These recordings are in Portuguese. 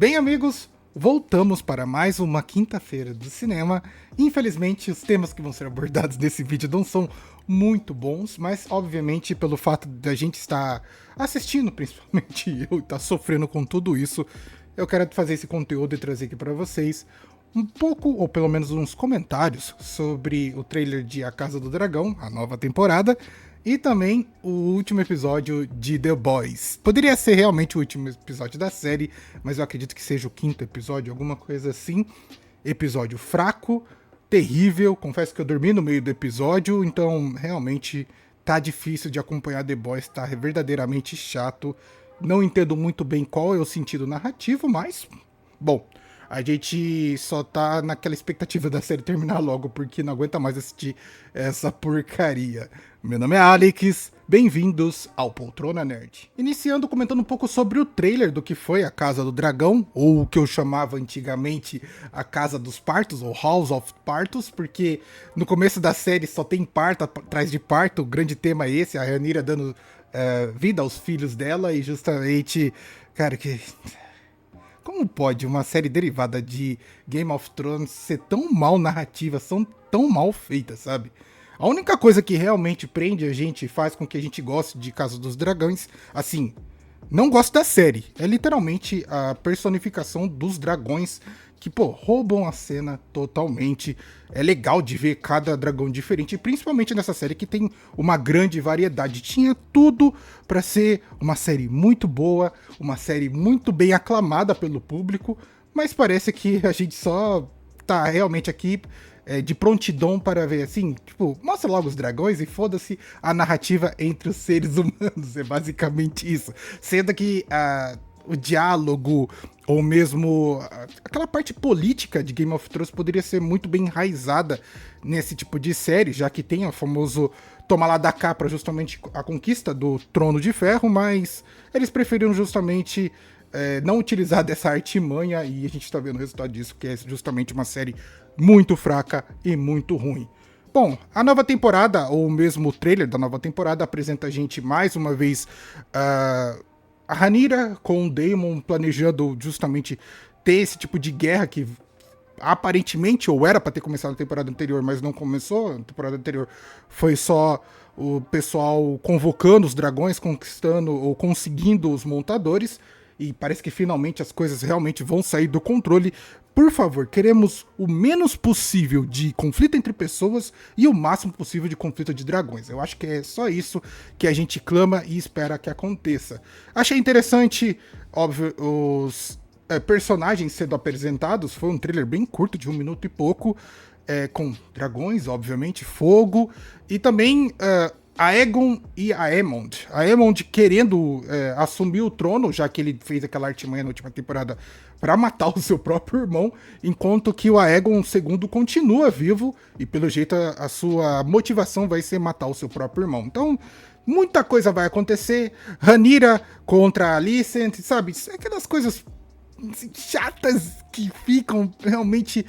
Bem, amigos, voltamos para mais uma quinta-feira do cinema. Infelizmente, os temas que vão ser abordados nesse vídeo não são muito bons, mas obviamente pelo fato da gente estar assistindo, principalmente eu, estar sofrendo com tudo isso, eu quero fazer esse conteúdo e trazer aqui para vocês um pouco, ou pelo menos uns comentários sobre o trailer de A Casa do Dragão, a nova temporada, e também o último episódio de The Boys. Poderia ser realmente o último episódio da série, mas eu acredito que seja o quinto episódio, alguma coisa assim. Episódio fraco, terrível, confesso que eu dormi no meio do episódio, então realmente tá difícil de acompanhar The Boys, tá verdadeiramente chato. Não entendo muito bem qual é o sentido narrativo, mas, bom, a gente só tá naquela expectativa da série terminar logo, porque não aguenta mais assistir essa porcaria. Meu nome é Alex, bem-vindos ao Poltrona Nerd. Iniciando comentando um pouco sobre o trailer do que foi A Casa do Dragão, ou o que eu chamava antigamente A Casa dos Partos, ou House of Partos, porque no começo da série só tem parto atrás de parto, o grande tema é esse, a Rhaenyra dando vida aos filhos dela, e justamente, cara, que... Como pode uma série derivada de Game of Thrones ser tão mal narrativa, são tão mal feitas, sabe? A única coisa que realmente prende a gente e faz com que a gente goste de Casa dos Dragões, assim, não gosto da série, é literalmente a personificação dos dragões que, pô, roubam a cena totalmente. É legal de ver cada dragão diferente, principalmente nessa série que tem uma grande variedade. Tinha tudo pra ser uma série muito boa, uma série muito bem aclamada pelo público, mas parece que a gente só tá realmente aqui de prontidão para ver, assim, tipo, mostra logo os dragões e foda-se a narrativa entre os seres humanos, é basicamente isso. Sendo que o diálogo, ou mesmo aquela parte política de Game of Thrones poderia ser muito bem enraizada nesse tipo de série, já que tem o famoso toma lá da cá para justamente a conquista do Trono de Ferro, mas eles preferiram justamente não utilizar dessa artimanha, e a gente tá vendo o resultado disso, que é justamente uma série muito fraca e muito ruim. Bom, a nova temporada, ou mesmo o trailer da nova temporada, apresenta a gente mais uma vez a Rhaenyra com o Daemon planejando justamente ter esse tipo de guerra que aparentemente, ou era para ter começado na temporada anterior, mas não começou. Na temporada anterior foi só o pessoal convocando os dragões, conquistando ou conseguindo os montadores, e parece que finalmente as coisas realmente vão sair do controle. Por favor, queremos o menos possível de conflito entre pessoas e o máximo possível de conflito de dragões. Eu acho que é só isso que a gente clama e espera que aconteça. Achei interessante, óbvio, os personagens sendo apresentados. Foi um trailer bem curto, de 1 minuto e pouco, com dragões, obviamente, fogo, e também a Aegon e a Aemond. A Aemond querendo assumir o trono, já que ele fez aquela artimanha na última temporada para matar o seu próprio irmão, enquanto que o Aegon II continua vivo, e pelo jeito a sua motivação vai ser matar o seu próprio irmão. Então, muita coisa vai acontecer. Rhaenyra contra a Alicent, sabe? Aquelas coisas chatas que ficam realmente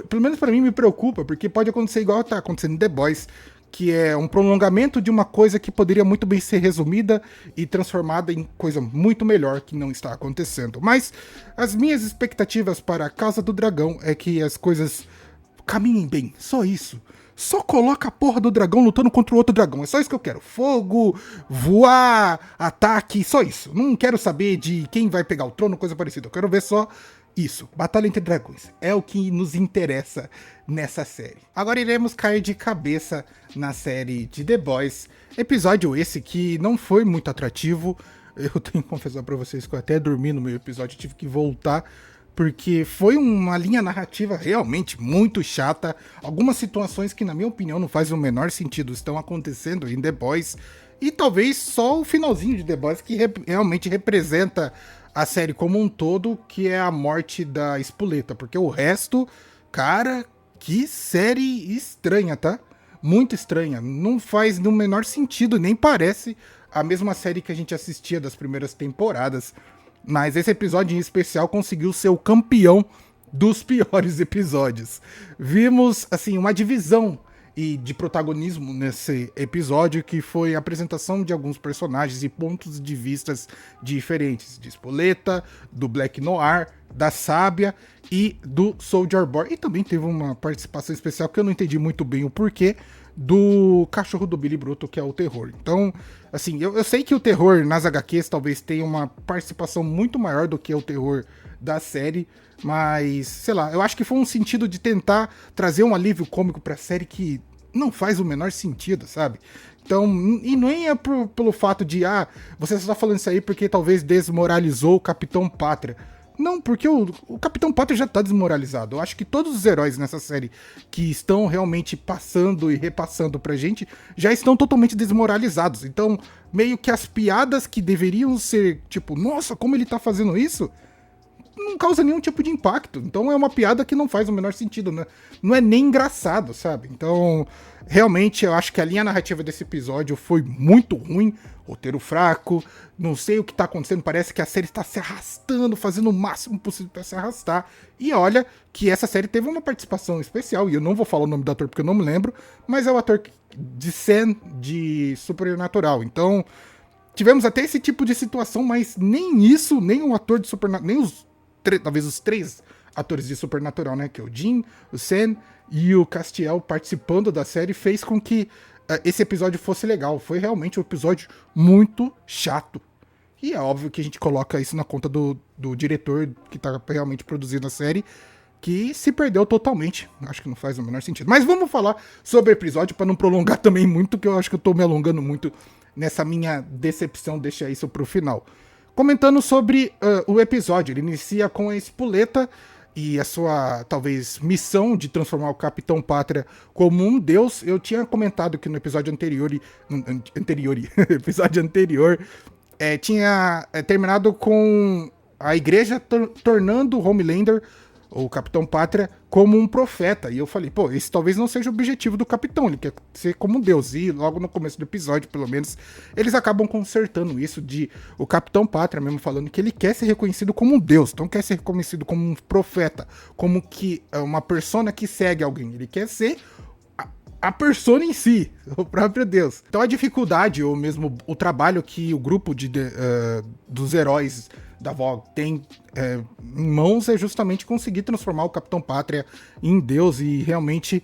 pelo menos pra mim me preocupa, porque pode acontecer igual tá acontecendo em The Boys, que é um prolongamento de uma coisa que poderia muito bem ser resumida e transformada em coisa muito melhor que não está acontecendo. Mas as minhas expectativas para a Casa do Dragão é que as coisas caminhem bem, só isso. Só coloca a porra do dragão lutando contra o outro dragão. É só isso que eu quero. Fogo, voar, ataque, só isso. Não quero saber de quem vai pegar o trono, coisa parecida. Eu quero ver só isso. Batalha entre dragões. É o que nos interessa nessa série. Agora iremos cair de cabeça na série de The Boys. Episódio esse que não foi muito atrativo. Eu tenho que confessar pra vocês que eu até dormi no meio do episódio. Tive que voltar, porque foi uma linha narrativa realmente muito chata. Algumas situações que, na minha opinião, não fazem o menor sentido estão acontecendo em The Boys. E talvez só o finalzinho de The Boys que realmente representa a série como um todo, que é a morte da Espoleta. Porque o resto, cara, que série estranha, tá? Muito estranha. Não faz no menor sentido, nem parece a mesma série que a gente assistia das primeiras temporadas. Mas esse episódio em especial conseguiu ser o campeão dos piores episódios. Vimos, assim, uma divisão e de protagonismo nesse episódio, que foi a apresentação de alguns personagens e pontos de vistas diferentes, de Spoleta, do Black Noir, da Sábia e do Soldier Boy. E também teve uma participação especial que eu não entendi muito bem o porquê, do cachorro do Billy Bruto, que é o Terror. Então, assim, eu sei que o Terror nas HQs talvez tenha uma participação muito maior do que o Terror da série, mas, sei lá, eu acho que foi um sentido de tentar trazer um alívio cômico pra série que não faz o menor sentido, sabe? Então, e nem é pelo fato de, você só tá falando isso aí porque talvez desmoralizou o Capitão Pátria. Não, porque o Capitão Pátria já tá desmoralizado. Eu acho que todos os heróis nessa série que estão realmente passando e repassando pra gente já estão totalmente desmoralizados. Então, meio que as piadas que deveriam ser, tipo, nossa, como ele tá fazendo isso? Não causa nenhum tipo de impacto. Então é uma piada que não faz o menor sentido, né? Não é nem engraçado, sabe? Então, realmente, eu acho que a linha narrativa desse episódio foi muito ruim, roteiro fraco, não sei o que tá acontecendo, parece que a série está se arrastando, fazendo o máximo possível para se arrastar. E olha que essa série teve uma participação especial, e eu não vou falar o nome do ator porque eu não me lembro, mas é o ator de Sam de Supernatural. Então, tivemos até esse tipo de situação, mas nem isso, nem o ator de Supernatural, nem talvez os três atores de Supernatural, né, que é o Jim, o Sam e o Castiel participando da série, fez com que esse episódio fosse legal. Foi realmente um episódio muito chato. E é óbvio que a gente coloca isso na conta do diretor que tá realmente produzindo a série, que se perdeu totalmente. Acho que não faz o menor sentido. Mas vamos falar sobre o episódio para não prolongar também muito, que eu acho que eu tô me alongando muito nessa minha decepção, deixar isso pro final. Comentando sobre o episódio, ele inicia com a Spoleta e a sua, talvez, missão de transformar o Capitão Pátria como um deus. Eu tinha comentado que no episódio anterior, episódio anterior, tinha terminado com a igreja tornando o Homelander, o Capitão Pátria, como um profeta. E eu falei, pô, esse talvez não seja o objetivo do Capitão, ele quer ser como um deus. E logo no começo do episódio, pelo menos, eles acabam consertando isso de o Capitão Pátria mesmo falando que ele quer ser reconhecido como um deus, não quer ser reconhecido como um profeta, como que uma persona que segue alguém. Ele quer ser a persona em si, o próprio Deus. Então a dificuldade, ou mesmo o trabalho que o grupo dos heróis da Vogue tem em mãos é justamente conseguir transformar o Capitão Pátria em Deus e realmente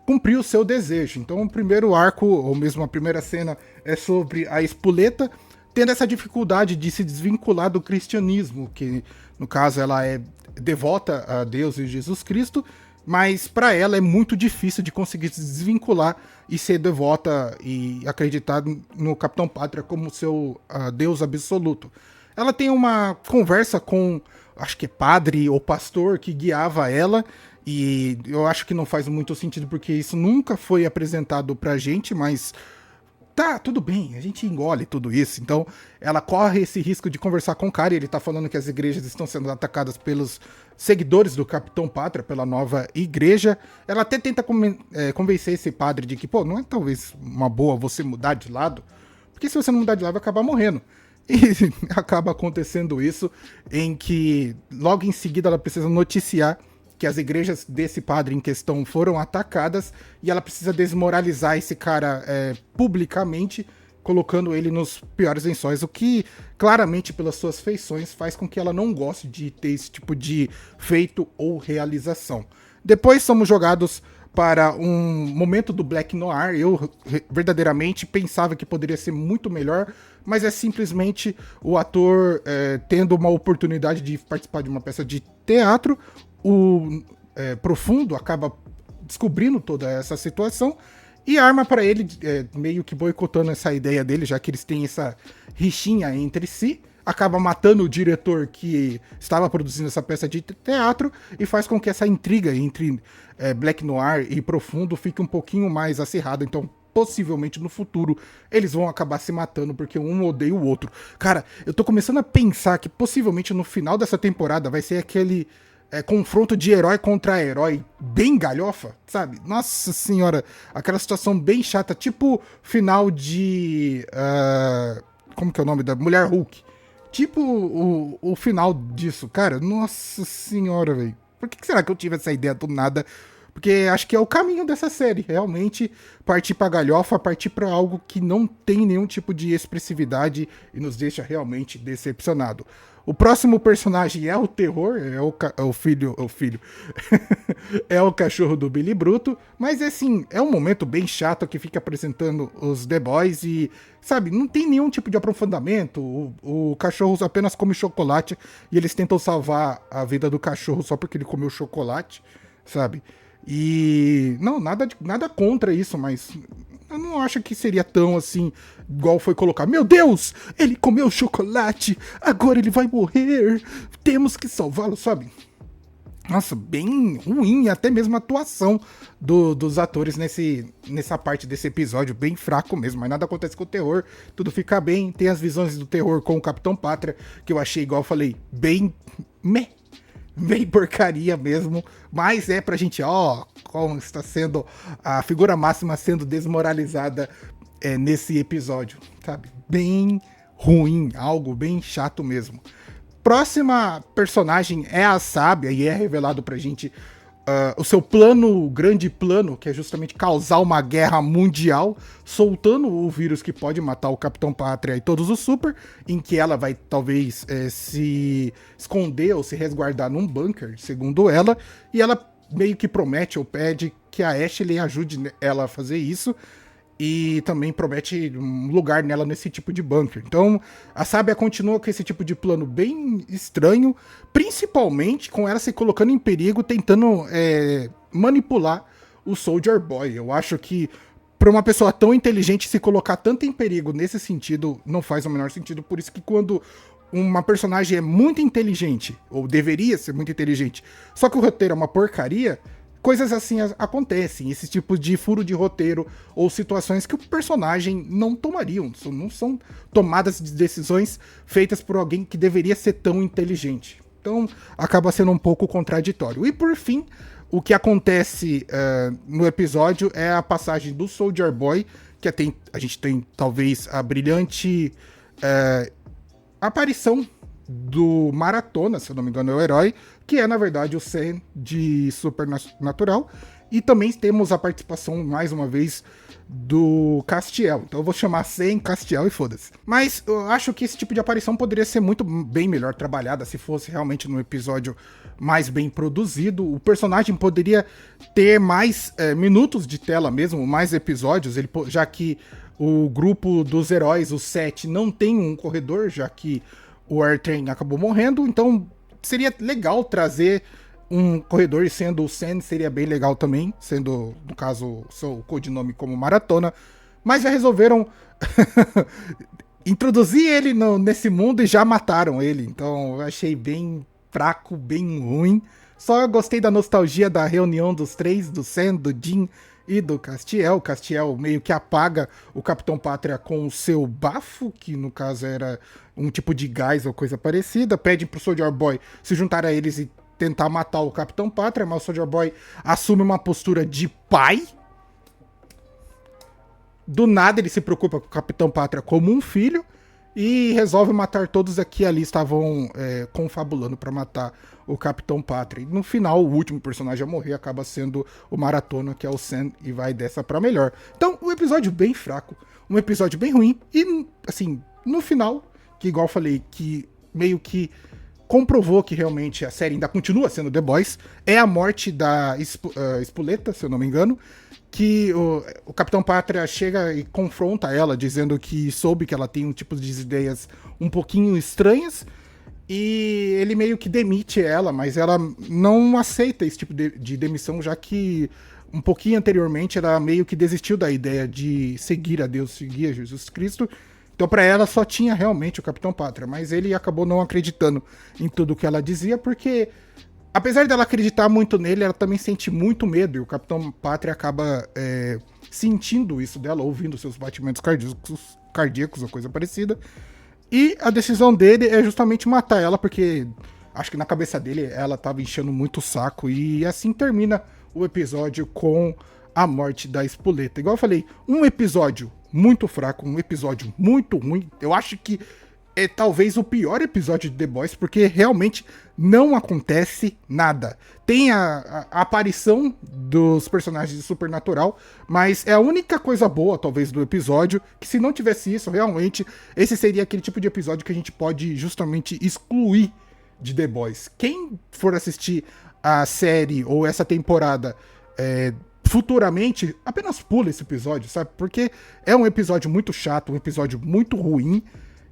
cumprir o seu desejo. Então o primeiro arco, ou mesmo a primeira cena, é sobre a Spoleta tendo essa dificuldade de se desvincular do cristianismo, que no caso ela é devota a Deus e Jesus Cristo, mas para ela é muito difícil de conseguir se desvincular e ser devota e acreditar no Capitão Pátria como seu Deus absoluto. Ela tem uma conversa com, acho que é padre ou pastor, que guiava ela, e eu acho que não faz muito sentido porque isso nunca foi apresentado pra gente, mas tá, tudo bem, a gente engole tudo isso. Então, ela corre esse risco de conversar com o cara, e ele tá falando que as igrejas estão sendo atacadas pelos seguidores do Capitão Pátria, pela nova igreja. Ela até tenta convencer esse padre de que, pô, não é talvez uma boa você mudar de lado, porque se você não mudar de lado vai acabar morrendo. E acaba acontecendo isso, em que logo em seguida ela precisa noticiar que as igrejas desse padre em questão foram atacadas, e ela precisa desmoralizar esse cara publicamente, colocando ele nos piores lençóis, o que claramente pelas suas feições faz com que ela não goste de ter esse tipo de feito ou realização. Depois somos jogados para um momento do Black Noir. Eu verdadeiramente pensava que poderia ser muito melhor, mas é simplesmente o ator tendo uma oportunidade de participar de uma peça de teatro. O Profundo acaba descobrindo toda essa situação e arma para ele, meio que boicotando essa ideia dele, já que eles têm essa rixinha entre si. Acaba matando o diretor que estava produzindo essa peça de teatro e faz com que essa intriga entre Black Noir e Profundo fique um pouquinho mais acirrada. Então, possivelmente no futuro, eles vão acabar se matando porque um odeia o outro. Cara, eu tô começando a pensar que possivelmente no final dessa temporada vai ser aquele confronto de herói contra herói bem galhofa, sabe? Nossa senhora, aquela situação bem chata, tipo final de... como que é o nome da Mulher Hulk? Tipo o final disso, cara. Nossa senhora, velho. Por que será que eu tive essa ideia do nada Porque acho que é o caminho dessa série, realmente partir pra galhofa, partir pra algo que não tem nenhum tipo de expressividade e nos deixa realmente decepcionado. O próximo personagem é o terror, é o filho, é o cachorro do Billy Bruto, mas assim, é um momento bem chato que fica apresentando os The Boys e, sabe, não tem nenhum tipo de aprofundamento, o cachorro apenas come chocolate e eles tentam salvar a vida do cachorro só porque ele comeu chocolate, sabe? E não, nada contra isso, mas eu não acho que seria tão assim, igual foi colocar. Meu Deus, ele comeu chocolate, agora ele vai morrer, temos que salvá-lo, sabe? Nossa, bem ruim, até mesmo a atuação dos atores nessa parte desse episódio, bem fraco mesmo, mas nada acontece com o terror, tudo fica bem, tem as visões do terror com o Capitão Pátria, que eu achei, igual eu falei, bem bem porcaria mesmo, mas é pra gente, ó, como está sendo a figura máxima sendo desmoralizada nesse episódio, sabe? Bem ruim, algo bem chato mesmo. Próxima personagem é a Sábia e é revelado pra gente o seu plano, o grande plano, que é justamente causar uma guerra mundial, soltando o vírus que pode matar o Capitão Pátria e todos os Super, em que ela vai talvez se esconder ou se resguardar num bunker, segundo ela, e ela meio que promete ou pede que a Ashley ajude ela a fazer isso, e também promete um lugar nela nesse tipo de bunker. Então, a Sábia continua com esse tipo de plano bem estranho, principalmente com ela se colocando em perigo, tentando manipular o Soldier Boy. Eu acho que para uma pessoa tão inteligente se colocar tanto em perigo nesse sentido não faz o menor sentido. Por isso que quando uma personagem é muito inteligente, ou deveria ser muito inteligente, só que o roteiro é uma porcaria, coisas assim acontecem, esse tipo de furo de roteiro ou situações que o personagem não tomariam, não são tomadas de decisões feitas por alguém que deveria ser tão inteligente. Então acaba sendo um pouco contraditório. E por fim, o que acontece no episódio é a passagem do Soldier Boy, que a gente tem talvez a brilhante aparição do Maratona, se eu não me engano é o herói, que é na verdade o Sam de Supernatural, e também temos a participação mais uma vez do Castiel, então eu vou chamar Sam, Castiel e foda-se. Mas eu acho que esse tipo de aparição poderia ser muito bem melhor trabalhada se fosse realmente num episódio mais bem produzido, o personagem poderia ter mais minutos de tela mesmo, mais episódios, já que o grupo dos heróis, o 7, não tem um corredor, já que o Airtrain acabou morrendo, então seria legal trazer um corredor, e sendo o Sen seria bem legal também, sendo, no caso, seu codinome como Maratona, mas já resolveram introduzir ele nesse mundo e já mataram ele, então eu achei bem fraco, bem ruim. Só gostei da nostalgia da reunião dos três, do Sen, do Jin e do Castiel. O Castiel meio que apaga o Capitão Pátria com o seu bafo, que no caso era um tipo de gás ou coisa parecida, pede pro Soldier Boy se juntar a eles e tentar matar o Capitão Pátria, mas o Soldier Boy assume uma postura de pai. Do nada ele se preocupa com o Capitão Pátria como um filho e resolve matar todos que ali estavam confabulando para matar o Capitão Pátria. E no final, o último personagem a morrer acaba sendo o Maratona, que é o Sam, e vai dessa para melhor. Então, um episódio bem fraco, um episódio bem ruim, e assim, no final, que igual falei, que meio que comprovou que realmente a série ainda continua sendo The Boys, é a morte da Espoleta, se eu não me engano, que o Capitão Pátria chega e confronta ela, dizendo que soube que ela tem um tipo de ideias um pouquinho estranhas, e ele meio que demite ela, mas ela não aceita esse tipo de demissão, já que um pouquinho anteriormente ela meio que desistiu da ideia de seguir a Deus, seguir a Jesus Cristo. Então pra ela só tinha realmente o Capitão Pátria, mas ele acabou não acreditando em tudo que ela dizia, porque apesar dela acreditar muito nele, ela também sente muito medo, e o Capitão Pátria acaba sentindo isso dela, ouvindo seus batimentos cardíacos ou coisa parecida. E a decisão dele é justamente matar ela, porque acho que na cabeça dele ela tava enchendo muito o saco, e assim termina o episódio com a morte da Espoleta. Igual eu falei, um episódio muito fraco, um episódio muito ruim. Eu acho que é talvez o pior episódio de The Boys, porque realmente não acontece nada. Tem a aparição dos personagens de Supernatural, mas é a única coisa boa, talvez, do episódio, que se não tivesse isso, realmente, esse seria aquele tipo de episódio que a gente pode justamente excluir de The Boys. Quem for assistir a série ou essa temporada futuramente, apenas pula esse episódio, sabe? Porque é um episódio muito chato, um episódio muito ruim,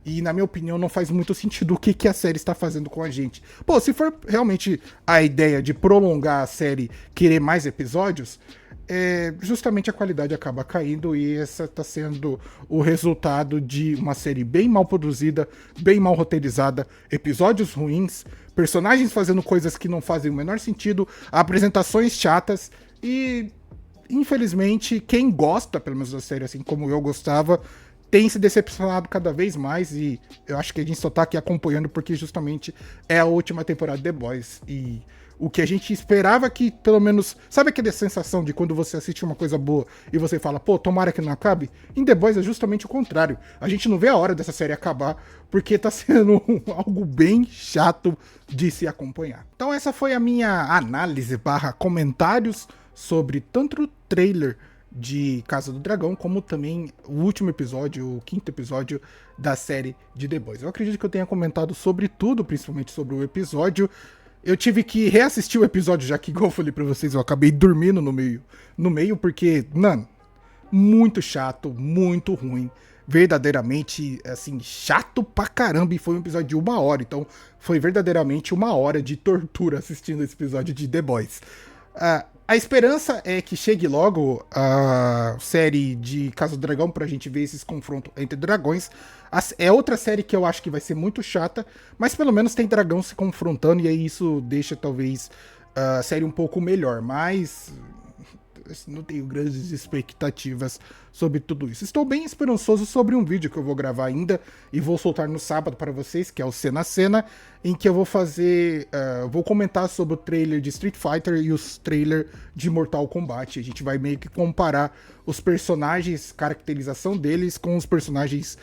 e, na minha opinião, não faz muito sentido o que a série está fazendo com a gente. Pô, se for realmente a ideia de prolongar a série, querer mais episódios, justamente a qualidade acaba caindo, e essa está sendo o resultado de uma série bem mal produzida, bem mal roteirizada, episódios ruins, personagens fazendo coisas que não fazem o menor sentido, apresentações chatas, e, infelizmente, quem gosta, pelo menos da série, assim como eu gostava, tem se decepcionado cada vez mais, e eu acho que a gente só tá aqui acompanhando porque justamente é a última temporada de The Boys, e o que a gente esperava que, pelo menos, sabe aquela sensação de quando você assiste uma coisa boa e você fala, pô, tomara que não acabe? Em The Boys é justamente o contrário. A gente não vê a hora dessa série acabar, porque tá sendo algo bem chato de se acompanhar. Então essa foi a minha análise / comentários sobre tanto o trailer de Casa do Dragão, como também o último episódio, o 5º episódio da série de The Boys. Eu acredito que eu tenha comentado sobre tudo, principalmente sobre o episódio. Eu tive que reassistir o episódio, já que, igual eu falei pra vocês, eu acabei dormindo no meio, porque, mano, muito chato, muito ruim, verdadeiramente, assim, chato pra caramba, e foi um episódio de 1 hora, então foi verdadeiramente 1 hora de tortura assistindo esse episódio de The Boys. A esperança é que chegue logo a série de Casa do Dragão pra gente ver esses confrontos entre dragões. É outra série que eu acho que vai ser muito chata, mas pelo menos tem dragão se confrontando, e aí isso deixa talvez a série um pouco melhor, mas não tenho grandes expectativas sobre tudo isso. Estou bem esperançoso sobre um vídeo que eu vou gravar ainda e vou soltar no sábado para vocês, que é o Cena a Cena, em que eu vou fazer, vou comentar sobre o trailer de Street Fighter e os trailers de Mortal Kombat. A gente vai meio que comparar os personagens, caracterização deles com os personagens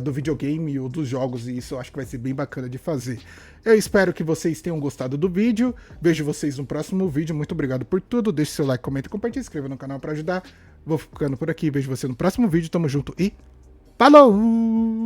do videogame ou dos jogos, e isso eu acho que vai ser bem bacana de fazer. Eu espero que vocês tenham gostado do vídeo, vejo vocês no próximo vídeo, muito obrigado por tudo, deixe seu like, comenta, compartilhe, se inscreva no canal para ajudar. Vou ficando por aqui, vejo você no próximo vídeo, tamo junto e falou!